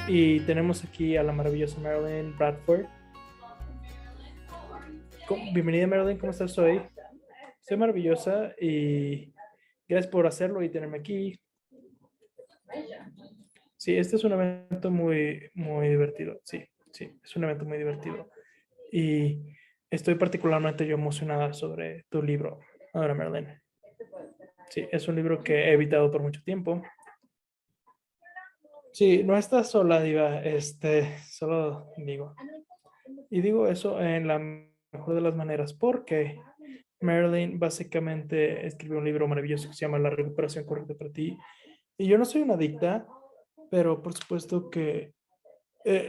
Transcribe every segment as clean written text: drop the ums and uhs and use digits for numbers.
Y tenemos aquí a la maravillosa Marilyn Bradford. Bienvenida Marilyn, ¿cómo estás hoy? Soy maravillosa y gracias por hacerlo y tenerme aquí. Sí, este es un evento muy divertido. Sí, sí, es un evento muy divertido. Y estoy particularmente yo emocionada sobre tu libro, ahora Marilyn. Sí, es un libro que he evitado por mucho tiempo. Sí, no estás sola, Diva, solo digo. Y digo eso en la mejor de las maneras porque Marilyn básicamente escribió un libro maravilloso que se llama La recuperación correcta para ti. Y yo no soy una adicta, pero por supuesto que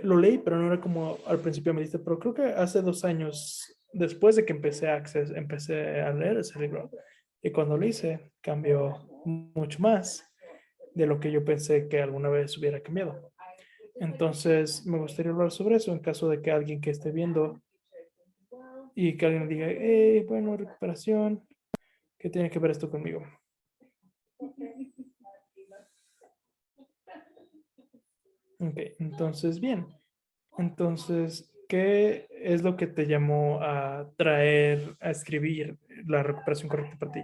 lo leí, pero no era como al principio me diste, pero creo que hace 2 años, después de que empecé a leer ese libro. Y cuando lo hice, cambió mucho más de lo que yo pensé que alguna vez hubiera cambiado. Entonces, me gustaría hablar sobre eso en caso de que alguien que esté viendo y que alguien diga, hey, bueno, recuperación, ¿qué tiene que ver esto conmigo? Ok, entonces, bien. Entonces, ¿qué es lo que te llamó a traer, a escribir la recuperación correcta para ti?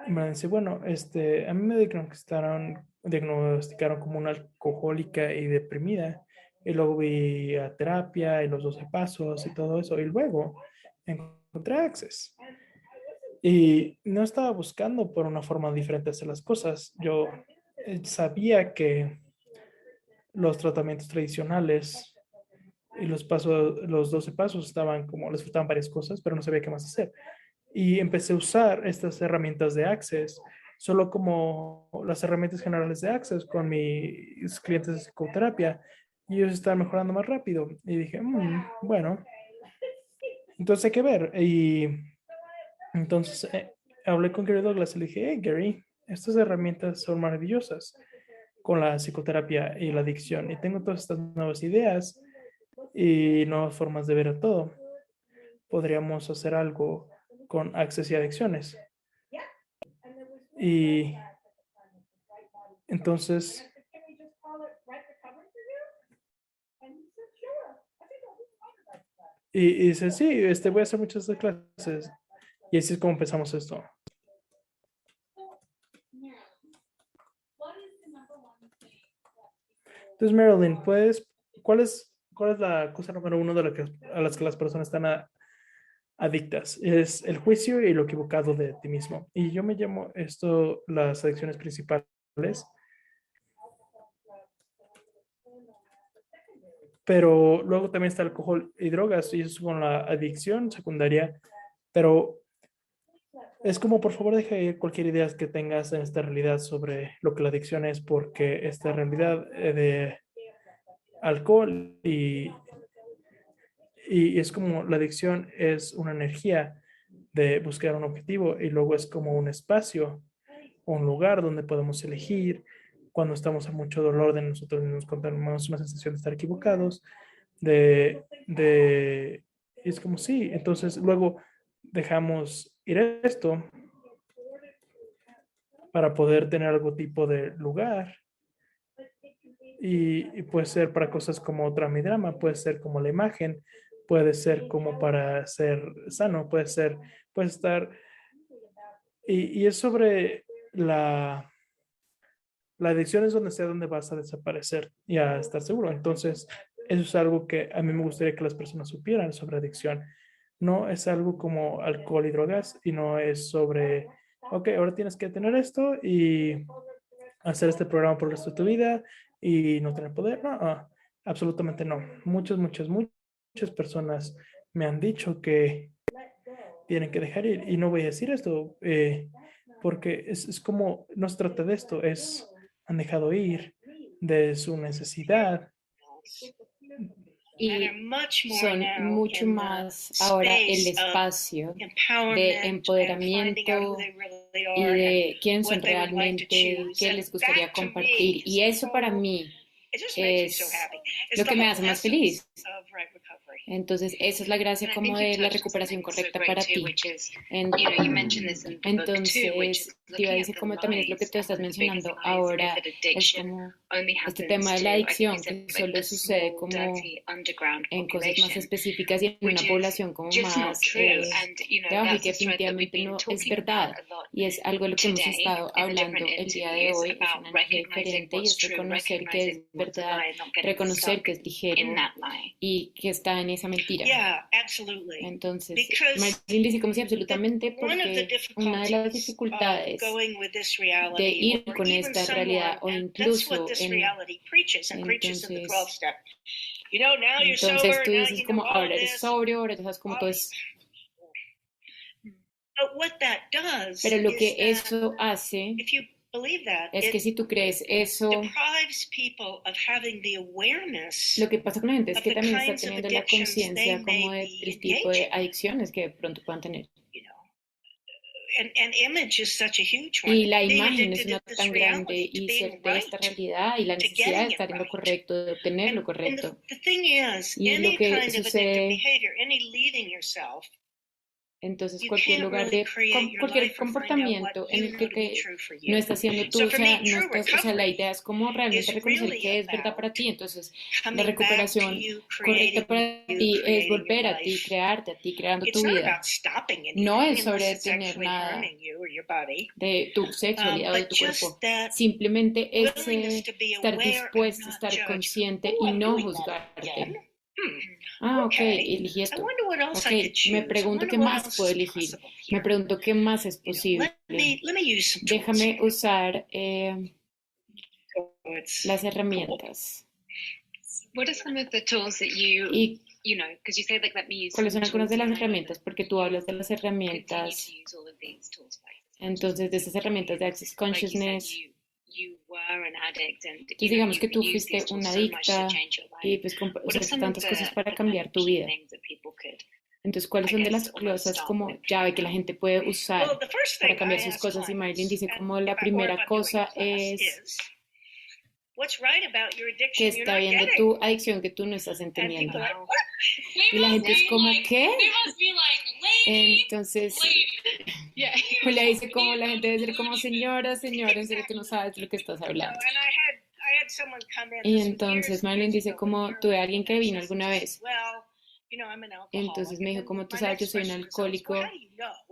Y me dice, bueno, a mí me diagnosticaron como una alcohólica y deprimida. Y luego vi a terapia y los 12 pasos y todo eso. Y luego encontré Access. Y no estaba buscando por una forma diferente de hacer las cosas. Yo sabía que los tratamientos tradicionales y los 12 pasos estaban como, les faltaban varias cosas, pero no sabía qué más hacer. Y empecé a usar estas herramientas de Access, solo como las herramientas generales de Access con mis clientes de psicoterapia. Y ellos estaban mejorando más rápido. Y dije, bueno, entonces hay que ver. Y entonces hablé con Gary Douglas y le dije, hey Gary, estas herramientas son maravillosas con la psicoterapia y la adicción. Y tengo todas estas nuevas ideas y nuevas formas de ver a todo. Podríamos hacer algo con Access y adicciones. Y entonces, y dice, sí, voy a hacer muchas de clases. Y así es como empezamos esto. Entonces, Marilyn, pues, ¿cuál es la cosa número uno a las que las personas están adictas? Es el juicio y lo equivocado de ti mismo. Y yo me llamo esto las adicciones principales, pero luego también está alcohol y drogas, y eso es con la adicción secundaria, pero es como, por favor, deja ir cualquier idea que tengas en esta realidad sobre lo que la adicción es, porque esta realidad de alcohol y es como la adicción es una energía de buscar un objetivo y luego es como un espacio, un lugar donde podemos elegir cuando estamos a mucho dolor de nosotros mismos, cuando tenemos una sensación de estar equivocados, de es como sí, entonces luego dejamos ir esto para poder tener algún tipo de lugar y puede ser para cosas como drama y drama, puede ser como la imagen, puede ser como para ser sano, puede estar, y es sobre la adicción es donde sea donde vas a desaparecer y a estar seguro. Entonces, eso es algo que a mí me gustaría que las personas supieran sobre adicción. No es algo como alcohol y drogas y no es sobre, ok, ahora tienes que tener esto y hacer este programa por el resto de tu vida y no tener poder. No, absolutamente no. Muchas personas me han dicho que tienen que dejar ir y no voy a decir esto porque es como, no se trata de esto, han dejado ir de su necesidad. Y son mucho más ahora el espacio de empoderamiento y de quién son realmente, qué les gustaría compartir. Y eso para mí es lo que me hace más feliz. Entonces, esa es la gracia como de la recuperación correcta para ti. Entonces, Diva dice como también es lo que tú estás mencionando ahora, es como este tema de la adicción, que solo sucede como en cosas más específicas y en una población como más de abajo y que definitivamente no es verdad. Y es algo de lo que hemos estado hablando el día de hoy, es una energía diferente y es reconocer que es verdad, reconocer que es ligero y que está en esa mentira. Entonces, Marilyn dice como si absolutamente porque una de las dificultades de ir con esta realidad o incluso entonces tú dices como ahora eres sobrio, ahora ya sabes cómo todo es. Pero lo que eso hace es que si tú crees eso, lo que pasa con la gente es que también está teniendo la conciencia como del tipo de adicciones que de pronto puedan tener. Y la imagen es una tan grande y ser de esta realidad y la necesidad de estar en lo correcto, de obtener lo correcto. Y lo que sucede, entonces cualquier lugar de, cualquier comportamiento en el que no estás siendo tú, o sea, no estás, o sea, la idea es como realmente reconocer que es verdad para ti. Entonces, la recuperación correcta para ti es volver a ti, crearte a ti, creando tu vida. No es sobre detener nada de tu sexualidad o de tu cuerpo. Simplemente es estar dispuesto, estar consciente y no juzgarte. Ah, ok, elegí esto. Ok, me pregunto qué más puedo elegir. Me pregunto qué más es posible. Déjame usar las herramientas. ¿Y cuáles son algunas de las herramientas? Porque tú hablas de las herramientas. Entonces, de esas herramientas de Access Consciousness. Entonces, digamos que tú fuiste una adicta y pues usaste tantas cosas para cambiar tu vida. Entonces, ¿cuáles son de las cosas como llave que la gente puede usar para cambiar sus cosas? Y Marilyn dice como la primera cosa es que está bien de tu adicción que tú no estás entendiendo. Y la gente es como, ¿qué? Entonces, Julia dice como la gente debe ser como, señora, en serio tú no sabes de lo que estás hablando. Y entonces Marilyn dice como, tuve a alguien que vino alguna vez. Entonces me dijo como, tú sabes, yo soy un alcohólico.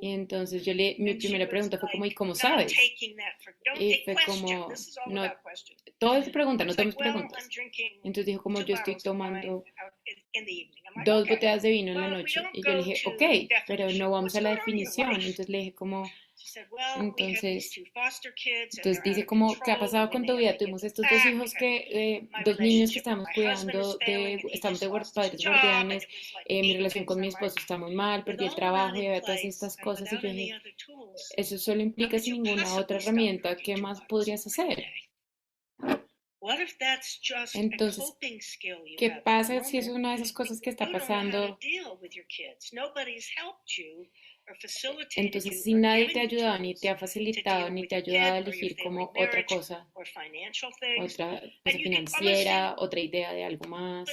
Y entonces mi primera pregunta fue como, ¿y cómo sabes? Y fue como, no, todo es pregunta, no tomes preguntas. Entonces dijo como, yo estoy tomando 2 botellas de vino en la noche. Y yo le dije, ok, pero no vamos a la definición. Entonces le dije como, entonces dice como, ¿qué ha pasado con tu vida? Tuvimos estos 2 hijos que, 2 niños que estamos cuidando, estamos de padres guardianes, mi relación con mi esposo está muy mal, perdí el trabajo y había todas estas cosas. Y yo dije, eso solo implica sin ninguna otra herramienta, ¿qué más podrías hacer? Entonces, ¿qué pasa si es una de esas cosas que está pasando? Entonces, si nadie te ha ayudado, ni te ha facilitado, ni te ha ayudado a elegir como otra cosa financiera, otra idea de algo más,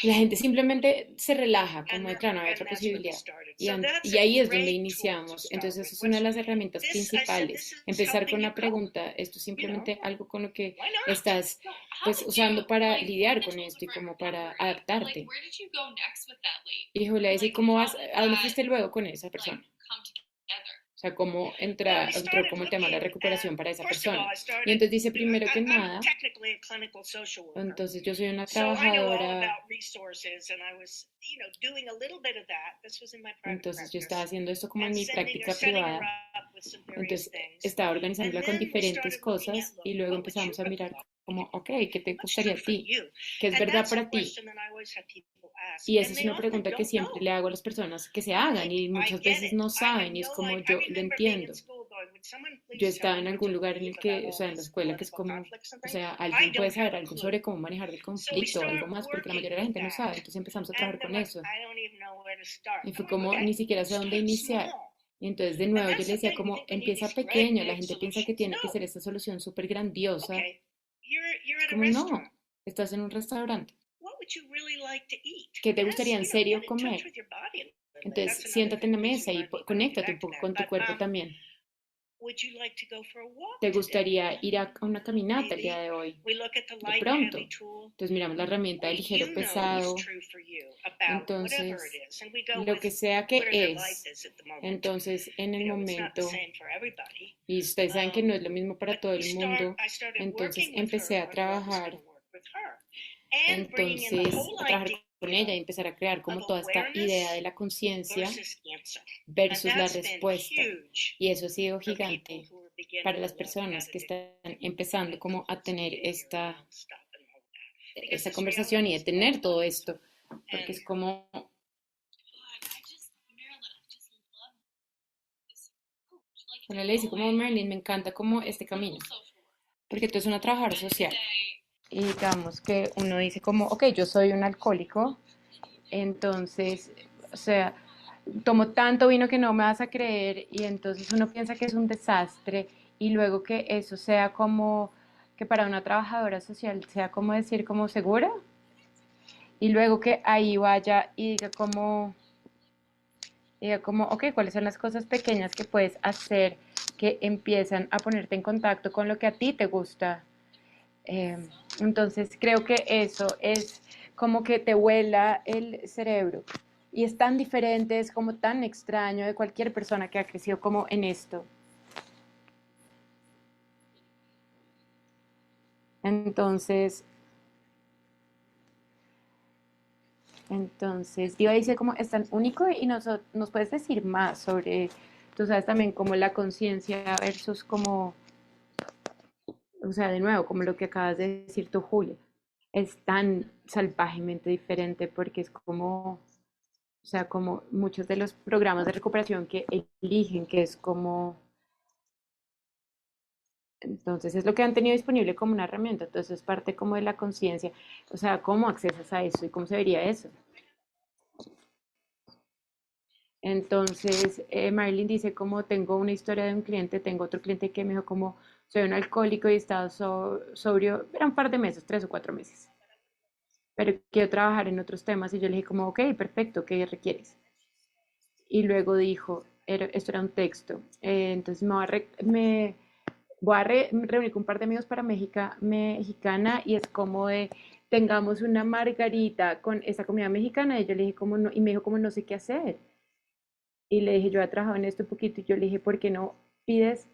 la gente simplemente se relaja, como de claro, no hay otra posibilidad. Y ahí es donde iniciamos. Entonces, esa es una de las herramientas principales. Empezar con la pregunta, esto es simplemente algo con lo que estás pues usando para lidiar con esto y como para adaptarte. Y Julia dice, ¿cómo vas? ¿A dónde fuiste luego con esa persona? O sea, cómo entró como el tema de la recuperación para esa persona. Y entonces dice, primero que nada, entonces yo soy una trabajadora, entonces yo estaba haciendo esto como en mi práctica privada, entonces estaba organizándola con diferentes cosas y luego empezamos a mirar como, ok, ¿qué te gustaría a ti? ¿Qué es verdad para ti? Y esa es una pregunta que siempre le hago a las personas que se hagan y muchas veces no saben y es como yo lo entiendo. Yo estaba en algún lugar en el que, o sea, en la escuela que es como, o sea, alguien puede saber algo sobre cómo manejar el conflicto o algo más porque la mayoría de la gente no sabe, entonces empezamos a trabajar con eso. Y fue como, ni siquiera sé dónde iniciar. Y entonces de nuevo yo le decía como, empieza pequeño, la gente piensa que tiene que ser esta solución súper grandiosa. Como no, estás en un restaurante. ¿qué te gustaría en serio comer? Entonces, siéntate en la mesa y conéctate un poco con tu cuerpo también. ¿Te gustaría ir a una caminata el día de hoy? De pronto. Entonces miramos la herramienta de ligero pesado. Entonces, lo que sea que es, entonces en el momento, y ustedes saben que no es lo mismo para todo el mundo, entonces empecé a trabajar, a trabajar con ella y empezar a crear como toda esta idea de la conciencia versus la respuesta. Y eso ha sido gigante para las personas que están empezando como a tener esta conversación y de tener todo esto, porque es como, bueno, le dice como Merlin, me encanta como este camino, porque tú eres una trabajadora social. Y digamos que uno dice como, ok, yo soy un alcohólico, entonces, o sea, tomo tanto vino que no me vas a creer y entonces uno piensa que es un desastre y luego que eso sea como, que para una trabajadora social sea como decir como segura y luego que ahí vaya y diga como, ok, ¿cuáles son las cosas pequeñas que puedes hacer que empiezan a ponerte en contacto con lo que a ti te gusta? Eh, entonces creo que eso es como que te vuela el cerebro y es tan diferente, es como tan extraño de cualquier persona que ha crecido como en esto. Entonces, Dios dice como es tan único y nos puedes decir más sobre, tú sabes también como la conciencia versus como, o sea, de nuevo, como lo que acabas de decir tú, Julia, es tan salvajemente diferente porque es como, o sea, como muchos de los programas de recuperación que eligen, que es como, entonces es lo que han tenido disponible como una herramienta, entonces es parte como de la conciencia, o sea, cómo accesas a eso y cómo se vería eso. Entonces, Marilyn dice como tengo una historia de un cliente, tengo otro cliente que me dijo como soy un alcohólico y he estado sobrio, era un par de meses, 3 o 4 meses, pero quiero trabajar en otros temas y yo le dije como, ok, perfecto, ¿qué requieres? Y luego dijo, esto era un texto, entonces me voy a reunir con un par de amigos para mexicana y es como de, tengamos una margarita con esa comida mexicana y yo le dije como no, y me dijo como no sé qué hacer. Y le dije, yo he trabajado en esto un poquito y yo le dije, ¿por qué no pides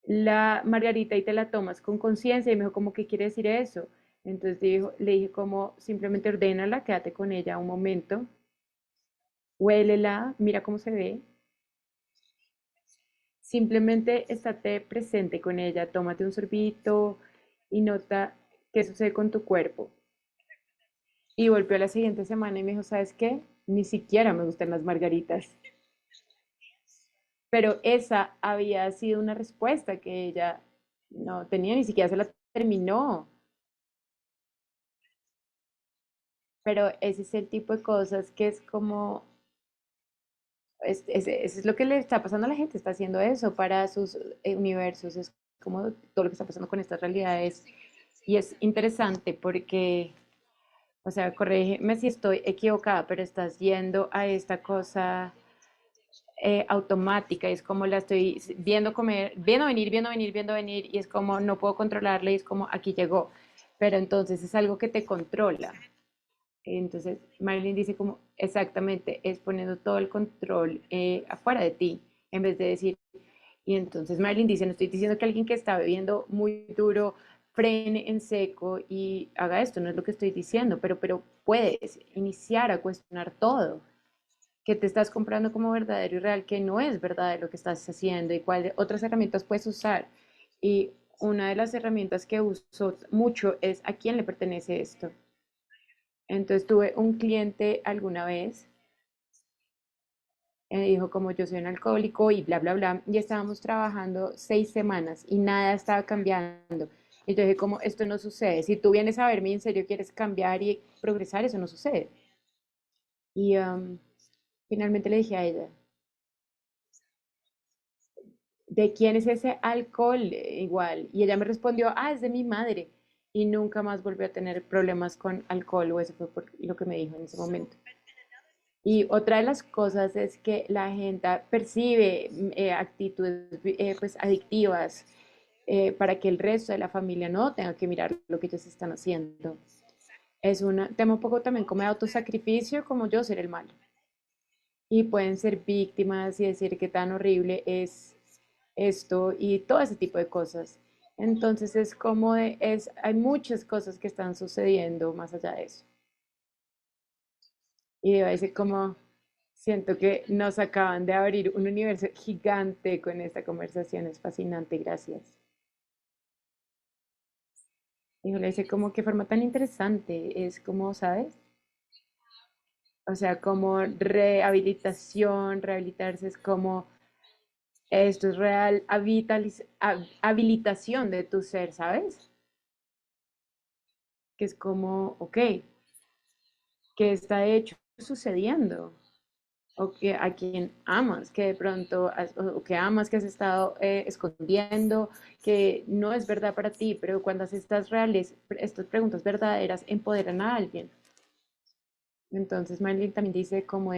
la margarita y te la tomas con conciencia? Y me dijo, ¿cómo qué quiere decir eso? Entonces le dije como simplemente ordénala, quédate con ella un momento, huélela, mira cómo se ve. Simplemente estate presente con ella, tómate un sorbito y nota qué sucede con tu cuerpo. Y volvió la siguiente semana y me dijo, ¿sabes qué? Ni siquiera me gustan las margaritas. Pero esa había sido una respuesta que ella no tenía, ni siquiera se la terminó. Pero ese es el tipo de cosas que es como, eso es lo que le está pasando a la gente, está haciendo eso para sus universos, es como todo lo que está pasando con estas realidades. Y es interesante porque, o sea, corrígeme si estoy equivocada, pero estás yendo a esta cosa automática, es como la estoy viendo comer, viendo venir, viendo venir, viendo venir, y es como no puedo controlarla y es como aquí llegó, pero entonces es algo que te controla. Entonces Marilyn dice como exactamente, es poniendo todo el control afuera de ti, en vez de decir, y entonces Marilyn dice, no estoy diciendo que alguien que está bebiendo muy duro frene en seco y haga esto, no es lo que estoy diciendo, pero puedes iniciar a cuestionar todo que te estás comprando como verdadero y real, que no es verdad lo que estás haciendo y cuáles otras herramientas puedes usar. Y una de las herramientas que uso mucho es a quién le pertenece esto. Entonces tuve un cliente alguna vez, dijo como yo soy un alcohólico y bla, bla, bla, y estábamos trabajando 6 semanas y nada estaba cambiando. Y yo dije como esto no sucede, si tú vienes a verme y en serio quieres cambiar y progresar, eso no sucede. Y finalmente le dije a ella, ¿de quién es ese alcohol igual? Y ella me respondió, ah, es de mi madre. y nunca más volvió a tener problemas con alcohol, o eso fue por lo que me dijo en ese momento. Y otra de las cosas es que la gente percibe actitudes pues adictivas para que el resto de la familia no tenga que mirar lo que ellos están haciendo. Es un tema un poco también como de autosacrificio, como yo ser el malo. Y pueden ser víctimas y decir qué tan horrible es esto y todo ese tipo de cosas. Entonces es como hay muchas cosas que están sucediendo más allá de eso. Y a veces como siento que nos acaban de abrir un universo gigante con esta conversación. Es fascinante, gracias. Y yo le dice como qué forma tan interesante. Es como, ¿sabes? O sea, como rehabilitación, rehabilitarse es como esto es real habilitación de tu ser, ¿sabes? Que es como, ok, ¿qué está hecho sucediendo? O que a quien amas, que de pronto, o que amas, que has estado escondiendo, que no es verdad para ti, pero cuando haces estas preguntas verdaderas, empoderan a alguien. Entonces Marilyn también dice cómo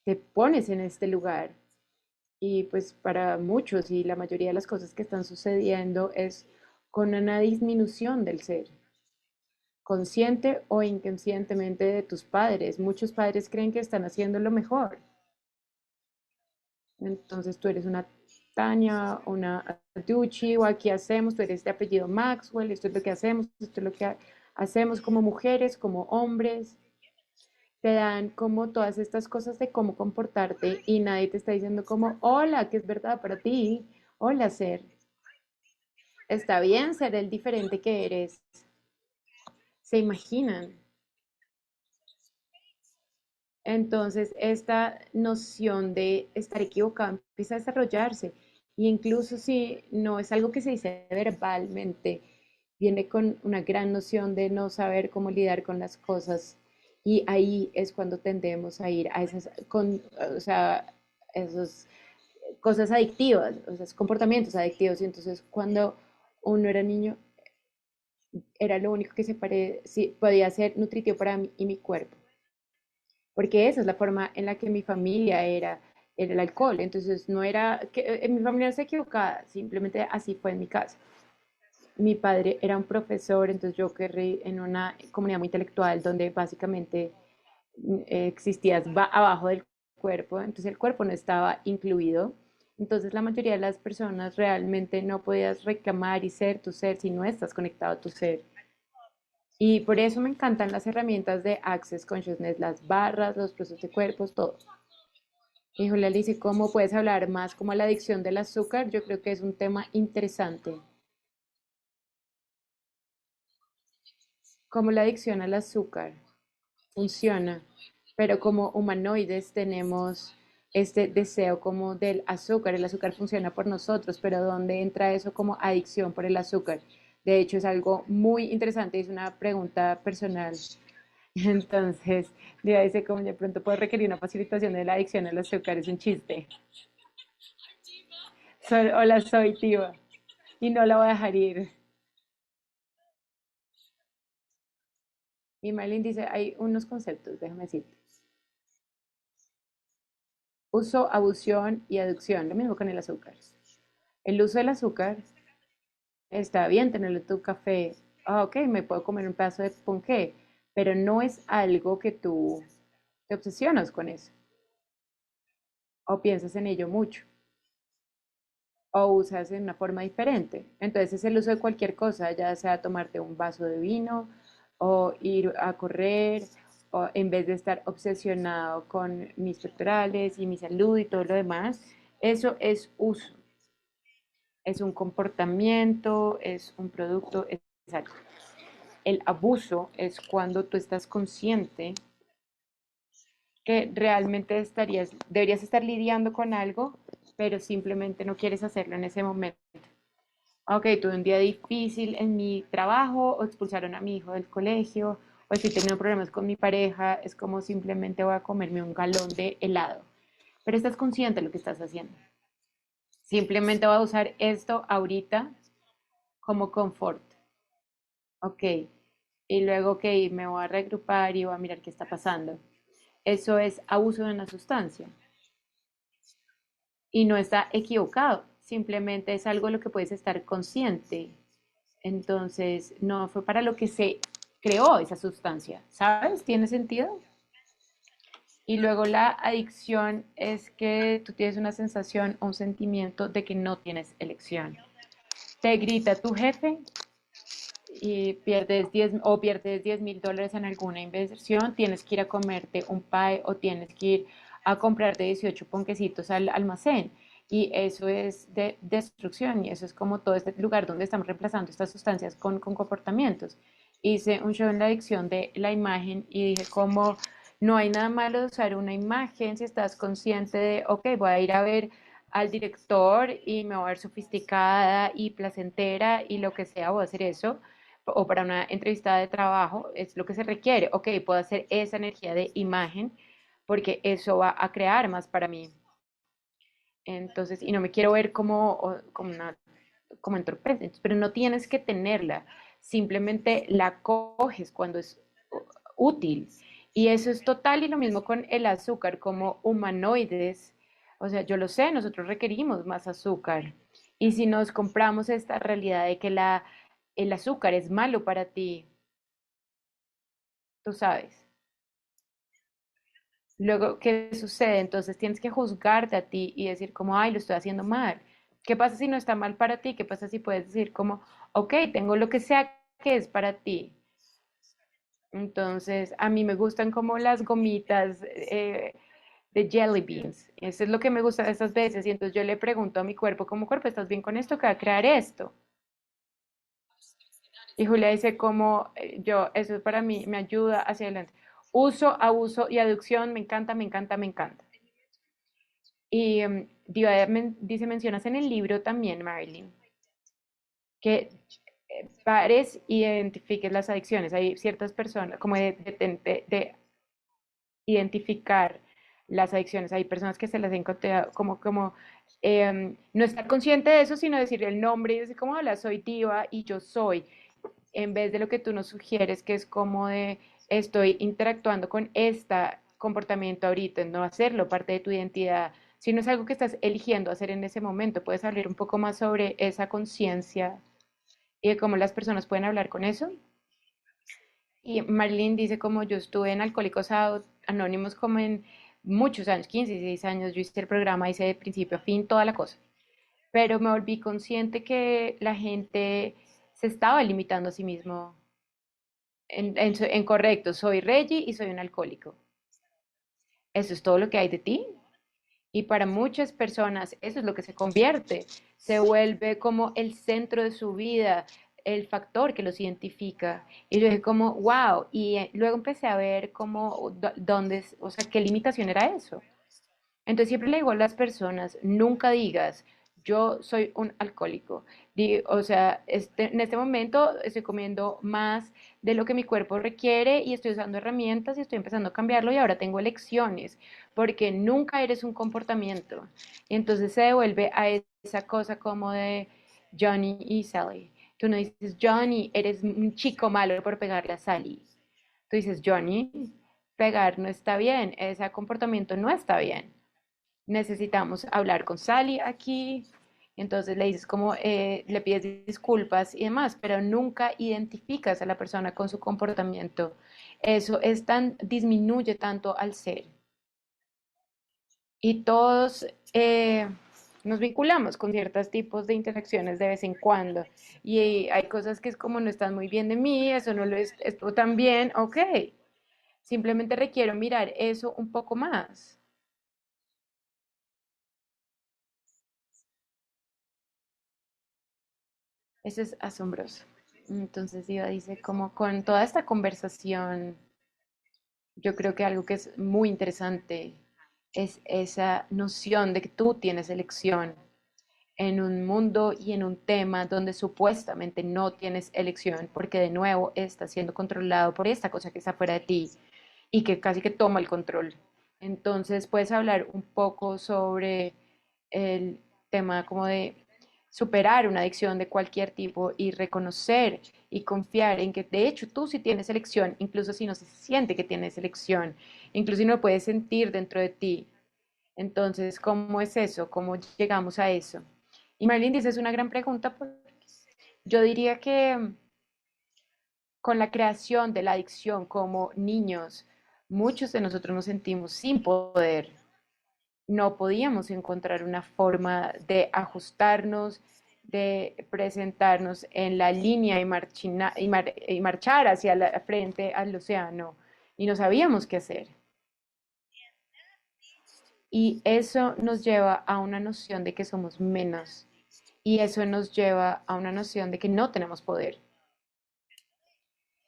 te pones en este lugar. Y pues para muchos y la mayoría de las cosas que están sucediendo es con una disminución del ser, consciente o inconscientemente de tus padres. Muchos padres creen que están haciendo lo mejor. Entonces tú eres una Tania, una Ducci, o aquí hacemos, tú eres de apellido Maxwell, esto es lo que hacemos, esto es lo que hacemos como mujeres, como hombres. Te dan como todas estas cosas de cómo comportarte y nadie te está diciendo como, hola, que es verdad para ti, hola, ser. Está bien ser el diferente que eres. Se imaginan. Entonces, esta noción de estar equivocado empieza a desarrollarse. Y incluso si no es algo que se dice verbalmente, viene con una gran noción de no saber cómo lidiar con las cosas. Y ahí es cuando tendemos a ir a o sea, esas cosas adictivas, o sea, comportamientos adictivos. Y entonces, cuando uno era niño, era lo único que sí, podía ser nutritivo para mí y mi cuerpo, porque esa es la forma en la que mi familia era el alcohol. Entonces no era que mi familia no se equivocada, simplemente así fue en mi caso. Mi padre era un profesor, entonces yo crecí en una comunidad muy intelectual donde básicamente existías abajo del cuerpo, entonces el cuerpo no estaba incluido. Entonces la mayoría de las personas realmente no podías reclamar y ser tu ser si no estás conectado a tu ser. Y por eso me encantan las herramientas de Access Consciousness, las barras, los procesos de cuerpos, todo. Y Julia le dice, ¿cómo puedes hablar más como la adicción del azúcar? Yo creo que es un tema interesante. Cómo la adicción al azúcar funciona, pero como humanoides tenemos este deseo como del azúcar. El azúcar funciona por nosotros, pero ¿dónde entra eso como adicción por el azúcar? De hecho, es algo muy interesante, es una pregunta personal. Entonces, dice como de pronto puede requerir una facilitación de la adicción al azúcar, es un chiste. Hola, soy Tiva y no la voy a dejar ir. Y Marilyn dice, hay unos conceptos, déjame decirte. Uso, abusión y adicción, lo mismo con el azúcar. El uso del azúcar, está bien tenerlo en tu café. Ah, ok, me puedo comer un pedazo de ponqué, pero no es algo que tú te obsesionas con eso o piensas en ello mucho o usas en una forma diferente. Entonces es el uso de cualquier cosa, ya sea tomarte un vaso de vino o ir a correr, o en vez de estar obsesionado con mis pectorales y mi salud y todo lo demás, eso es uso, es un comportamiento, es un producto, es algo. El abuso es cuando tú estás consciente que realmente deberías estar lidiando con algo, pero simplemente no quieres hacerlo en ese momento. Ok, tuve un día difícil en mi trabajo, o expulsaron a mi hijo del colegio, o estoy teniendo problemas con mi pareja, es como simplemente voy a comerme un galón de helado. Pero estás consciente de lo que estás haciendo. Simplemente voy a usar esto ahorita como confort. Ok, y luego, ok, me voy a reagrupar y voy a mirar qué está pasando. Eso es abuso de una sustancia y no está equivocado, simplemente es algo de lo que puedes estar consciente. Entonces, no fue para lo que se creó esa sustancia, ¿sabes? ¿Tiene sentido? Y luego la adicción es que tú tienes una sensación o un sentimiento de que no tienes elección. Te grita tu jefe y pierdes $10,000 en alguna inversión, tienes que ir a comerte un pie o tienes que ir a comprarte 18 ponquecitos al almacén. Y eso es de destrucción y eso es como todo este lugar donde estamos reemplazando estas sustancias con comportamientos. Hice un show en la adicción de la imagen y dije como no hay nada malo de usar una imagen si estás consciente de, ok, voy a ir a ver al director y me voy a ver sofisticada y placentera y lo que sea, voy a hacer eso o para una entrevista de trabajo, es lo que se requiere. Ok, puedo hacer esa energía de imagen porque eso va a crear más para mí. Entonces, y no me quiero ver como una, como entorpecente, pero no tienes que tenerla, simplemente la coges cuando es útil. Y eso es total y lo mismo con el azúcar, como humanoides. O sea, yo lo sé, nosotros requerimos más azúcar. Y si nos compramos esta realidad de que el azúcar es malo para ti, tú sabes. Luego, ¿qué sucede? Entonces tienes que juzgarte a ti y decir como, ay, lo estoy haciendo mal. ¿Qué pasa si no está mal para ti? ¿Qué pasa si puedes decir como, ok, tengo lo que sea que es para ti? Entonces, a mí me gustan como las gomitas de jelly beans. Eso es lo que me gusta de esas veces. Y entonces yo le pregunto a mi cuerpo, como cuerpo, ¿estás bien con esto? ¿Qué va a crear esto? Y Julia dice como yo, eso para mí me ayuda hacia adelante. Uso, abuso y aducción, me encanta, me encanta, me encanta. Y dice, mencionas en el libro también, Marilyn, que pares y identifiques las adicciones. Hay ciertas personas, como de identificar las adicciones. Hay personas que se las encontrado como no estar consciente de eso, sino decir el nombre y decir como, hola, soy diva y yo soy, en vez de lo que tú nos sugieres, que es como de estoy interactuando con este comportamiento ahorita, no hacerlo parte de tu identidad, sino es algo que estás eligiendo hacer en ese momento. ¿Puedes hablar un poco más sobre esa conciencia y de cómo las personas pueden hablar con eso? Y Marilyn dice como yo estuve en Alcohólicos Anónimos como en muchos años, 15, 16 años, yo hice el programa, hice de principio a fin toda la cosa, pero me volví consciente que la gente se estaba limitando a sí mismo en correcto, soy Reggie y soy un alcohólico. Eso es todo lo que hay de ti. Y para muchas personas eso es lo que se convierte, se vuelve como el centro de su vida, el factor que los identifica. Y yo dije como, wow, y luego empecé a ver como, dónde, o sea, qué limitación era eso. Entonces siempre le digo a las personas, nunca digas, yo soy un alcohólico. O sea, en este momento estoy comiendo más de lo que mi cuerpo requiere y estoy usando herramientas y estoy empezando a cambiarlo y ahora tengo elecciones, porque nunca eres un comportamiento. Y entonces se devuelve a esa cosa como de Johnny y Sally. Tú no dices, Johnny, eres un chico malo por pegarle a Sally. Tú dices, Johnny, pegar no está bien, ese comportamiento no está bien, necesitamos hablar con Sally aquí. Entonces le dices como, le pides disculpas y demás, pero nunca identificas a la persona con su comportamiento. Eso es tan, disminuye tanto al ser. Y todos nos vinculamos con ciertos tipos de interacciones de vez en cuando. Y hay cosas que es como no están muy bien de mí, eso no lo es, esto también, ok. Simplemente requiero mirar eso un poco más. Eso es asombroso. Entonces Diva dice, como con toda esta conversación, yo creo que algo que es muy interesante es esa noción de que tú tienes elección en un mundo y en un tema donde supuestamente no tienes elección, porque de nuevo estás siendo controlado por esta cosa que está fuera de ti y que casi que toma el control. Entonces, puedes hablar un poco sobre el tema como de superar una adicción de cualquier tipo y reconocer y confiar en que de hecho tú sí tienes elección, incluso si no se siente que tienes elección, incluso si no lo puedes sentir dentro de ti. Entonces, ¿cómo es eso? ¿Cómo llegamos a eso? Y Marilyn dice, es una gran pregunta, porque yo diría que con la creación de la adicción como niños, muchos de nosotros nos sentimos sin poder. No podíamos encontrar una forma de ajustarnos, de presentarnos en la línea y marchar hacia la frente al océano. Y no sabíamos qué hacer. Y eso nos lleva a una noción de que somos menos. Y eso nos lleva a una noción de que no tenemos poder.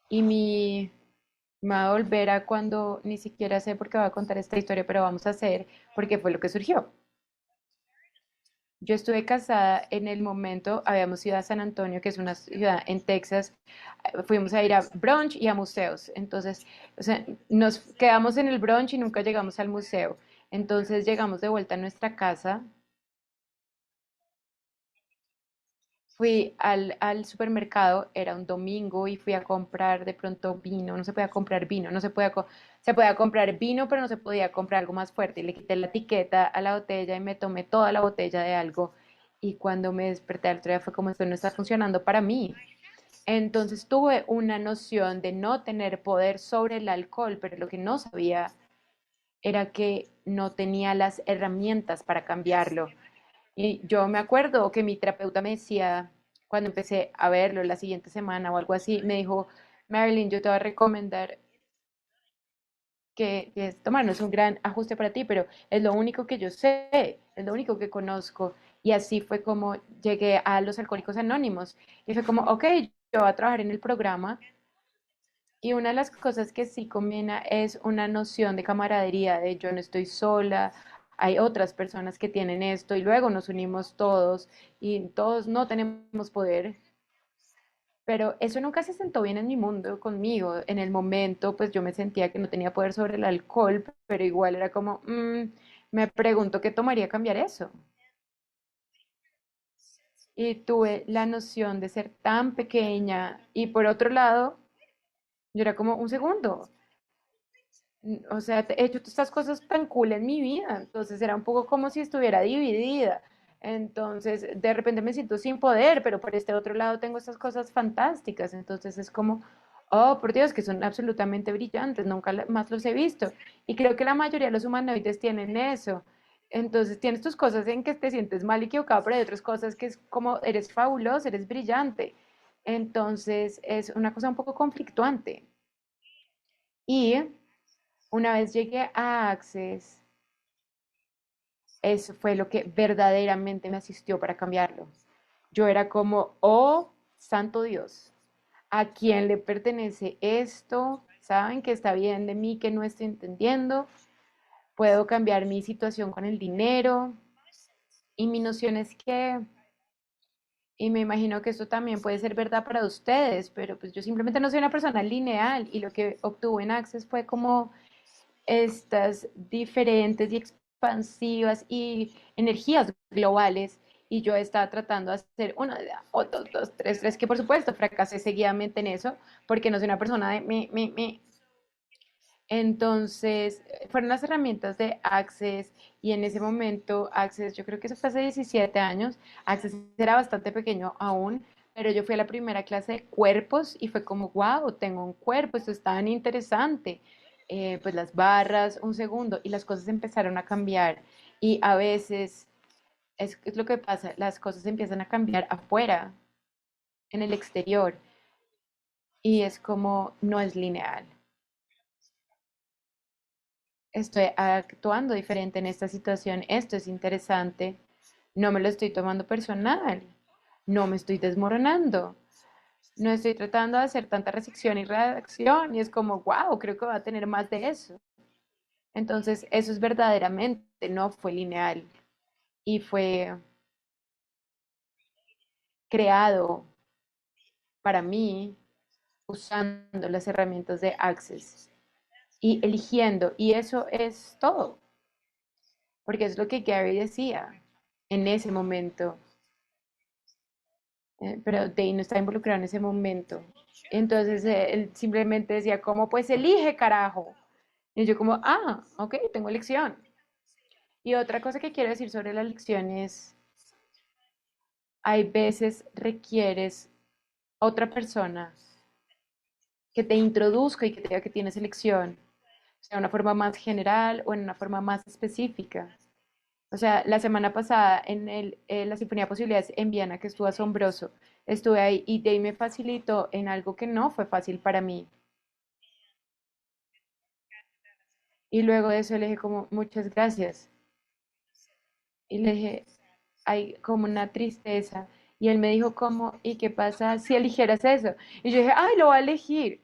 Y me va a volver a cuando ni siquiera sé por qué voy a contar esta historia, pero vamos a hacer porque fue lo que surgió. Yo estuve casada en el momento, habíamos ido a San Antonio, que es una ciudad en Texas, fuimos a ir a brunch y a museos. Entonces, o sea, nos quedamos en el brunch y nunca llegamos al museo. Entonces llegamos de vuelta a nuestra casa. Fui al supermercado, era un domingo y fui a comprar de pronto vino, no se podía comprar vino, no se podía, se podía comprar vino, pero no se podía comprar algo más fuerte. Y le quité la etiqueta a la botella y me tomé toda la botella de algo. Y cuando me desperté al otro día fue como esto no está funcionando para mí. Entonces tuve una noción de no tener poder sobre el alcohol, pero lo que no sabía era que no tenía las herramientas para cambiarlo. Y yo me acuerdo que mi terapeuta me decía, cuando empecé a verlo la siguiente semana o algo así, me dijo, Marilyn, yo te voy a recomendar que tomar, no es un gran ajuste para ti, pero es lo único que yo sé, es lo único que conozco. Y así fue como llegué a los Alcohólicos Anónimos. Y fue como, ok, yo voy a trabajar en el programa. Y una de las cosas que sí combina es una noción de camaradería, de yo no estoy sola, hay otras personas que tienen esto y luego nos unimos todos y todos no tenemos poder, pero eso nunca se sentó bien en mi mundo conmigo. En el momento, pues yo me sentía que no tenía poder sobre el alcohol, pero igual era como, me pregunto qué tomaría cambiar eso. Y tuve la noción de ser tan pequeña y por otro lado, yo era como un segundo. O sea, he hecho estas cosas tan cool en mi vida, entonces era un poco como si estuviera dividida. Entonces, de repente me siento sin poder, pero por este otro lado tengo estas cosas fantásticas. Entonces es como, oh, por Dios, que son absolutamente brillantes, nunca más los he visto. Y creo que la mayoría de los humanoides tienen eso. Entonces tienes tus cosas en que te sientes mal y equivocado, pero hay otras cosas que es como, eres fabuloso, eres brillante. Entonces es una cosa un poco conflictuante. Y una vez llegué a Access, eso fue lo que verdaderamente me asistió para cambiarlo. Yo era como, oh, santo Dios, ¿a quién le pertenece esto? ¿Saben que está bien de mí que no estoy entendiendo? Puedo cambiar mi situación con el dinero. Y mi noción es que, y me imagino que esto también puede ser verdad para ustedes, pero pues yo simplemente no soy una persona lineal y lo que obtuve en Access fue como estas diferentes y expansivas y energías globales. Y yo estaba tratando de hacer una, dos, dos, tres, que por supuesto fracasé seguidamente en eso, porque no soy una persona de mi. Entonces, fueron las herramientas de Access y en ese momento Access, yo creo que eso fue hace 17 años, Access era bastante pequeño aún, pero yo fui a la primera clase de cuerpos y fue como, wow, tengo un cuerpo, esto es tan interesante. Pues las barras, un segundo, y las cosas empezaron a cambiar. Y a veces es lo que pasa, las cosas empiezan a cambiar afuera, en el exterior, y es como, no es lineal. Estoy actuando diferente en esta situación, esto es interesante, no me lo estoy tomando personal, no me estoy desmoronando, no estoy tratando de hacer tanta recepción y reacción y es como, wow, creo que va a tener más de eso. Entonces, eso es verdaderamente, no fue lineal y fue creado para mí usando las herramientas de Access y eligiendo, y eso es todo, porque es lo que Gary decía en ese momento. pero Dave no estaba involucrado en ese momento. Entonces él simplemente decía como, pues elige, carajo. Y yo como, ah, ok, tengo elección. Y otra cosa que quiero decir sobre la elección es, hay veces requieres otra persona que te introduzca y que te diga que tienes elección, sea de una forma más general o en una forma más específica. O sea, la semana pasada la Sinfonía de Posibilidades en Viena, que estuvo asombroso, estuve ahí y Dave me facilitó en algo que no fue fácil para mí. Y luego de eso le dije como, muchas gracias. Y le dije, hay como una tristeza. Y él me dijo como, ¿y qué pasa si eligieras eso? Y yo dije, ay, lo voy a elegir.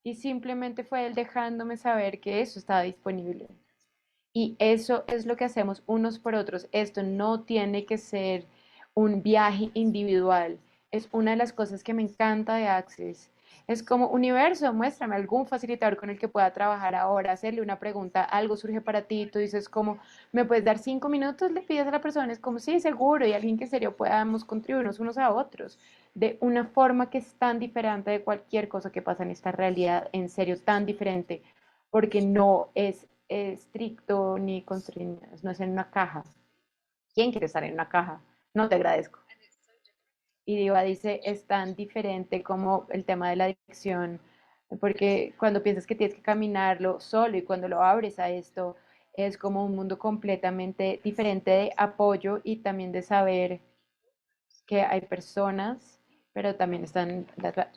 Y simplemente fue él dejándome saber que eso estaba disponible. Y eso es lo que hacemos unos por otros. Esto no tiene que ser un viaje individual. Es una de las cosas que me encanta de Access. Es como universo, muéstrame algún facilitador con el que pueda trabajar ahora, hacerle una pregunta, algo surge para ti, tú dices como, ¿me puedes dar 5 minutos? Le pides a la persona, es como, sí, seguro, y alguien que en serio podamos contribuirnos unos a otros, de una forma que es tan diferente de cualquier cosa que pasa en esta realidad, en serio, tan diferente, porque no es estricto ni constreñido, no es en una caja. ¿Quién quiere estar en una caja? No te agradezco. Y Diva dice, es tan diferente como el tema de la adicción, porque cuando piensas que tienes que caminarlo solo y cuando lo abres a esto, es como un mundo completamente diferente de apoyo y también de saber que hay personas, pero también están,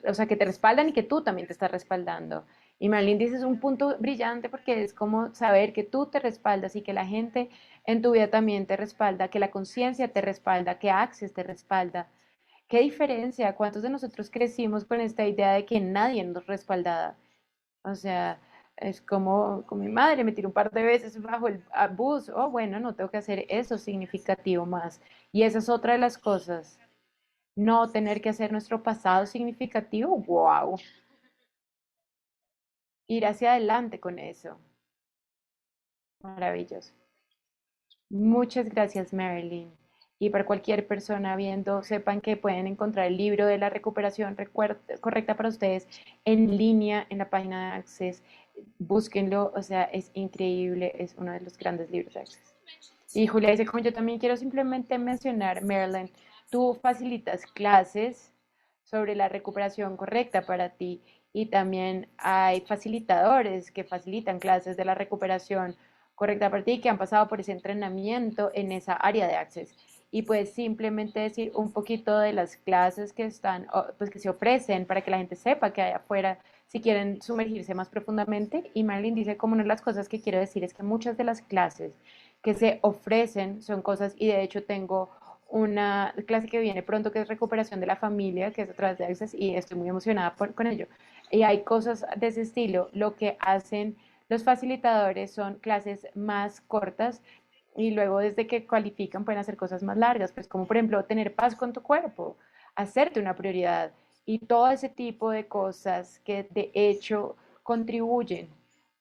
o sea, que te respaldan y que tú también te estás respaldando. Y Marlene dice es un punto brillante porque es como saber que tú te respaldas y que la gente en tu vida también te respalda, que la conciencia te respalda, que Access te respalda. ¿Qué diferencia? ¿Cuántos de nosotros crecimos con esta idea de que nadie nos respaldaba? O sea, es como con mi madre, me tiró un par de veces bajo el bus. Oh, bueno, no tengo que hacer eso significativo más. Y esa es otra de las cosas. No tener que hacer nuestro pasado significativo. Wow. Ir hacia adelante con eso. Maravilloso. Muchas gracias, Marilyn. Y para cualquier persona viendo, sepan que pueden encontrar el libro de la recuperación correcta para ustedes en línea en la página de Access. Búsquenlo, o sea, es increíble, es uno de los grandes libros de Access. Y Julia dice, como yo también quiero simplemente mencionar, Marilyn, tú facilitas clases sobre la recuperación correcta para ti y también hay facilitadores que facilitan clases de la recuperación correcta para ti que han pasado por ese entrenamiento en esa área de Access. Y pues simplemente decir un poquito de las clases que están, pues que se ofrecen para que la gente sepa que hay afuera si quieren sumergirse más profundamente. Y Marilyn dice, como una de las cosas que quiero decir es que muchas de las clases que se ofrecen son cosas, y de hecho tengo una clase que viene pronto que es recuperación de la familia, que es a través de Access, y estoy muy emocionada con ello. Y hay cosas de ese estilo. Lo que hacen los facilitadores son clases más cortas y luego desde que cualifican pueden hacer cosas más largas, pues como por ejemplo tener paz con tu cuerpo, hacerte una prioridad y todo ese tipo de cosas que de hecho contribuyen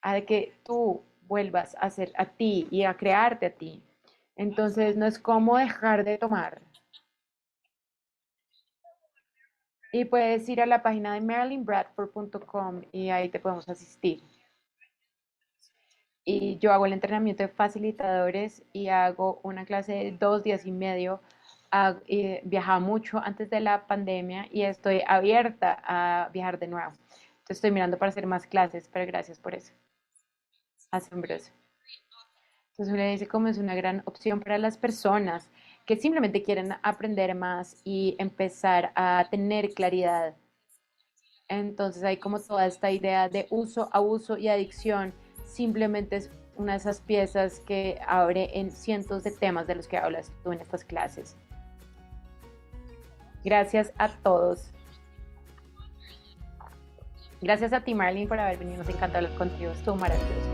a que tú vuelvas a ser a ti y a crearte a ti. Entonces no es como dejar de tomar. Y puedes ir a la página de marilynbradford.com y ahí te podemos asistir. Y yo hago el entrenamiento de facilitadores y hago una clase de 2 días y medio. Viajaba mucho antes de la pandemia y estoy abierta a viajar de nuevo. Entonces estoy mirando para hacer más clases, pero gracias por eso. Asombroso. Entonces Julia dice como es una gran opción para las personas que simplemente quieren aprender más y empezar a tener claridad. Entonces hay como toda esta idea de uso, abuso y adicción. Simplemente es una de esas piezas que abre en cientos de temas de los que hablas tú en estas clases. Gracias a todos. Gracias a ti, Marlene, por haber venido. Nos encanta hablar contigo. Estuvo maravilloso.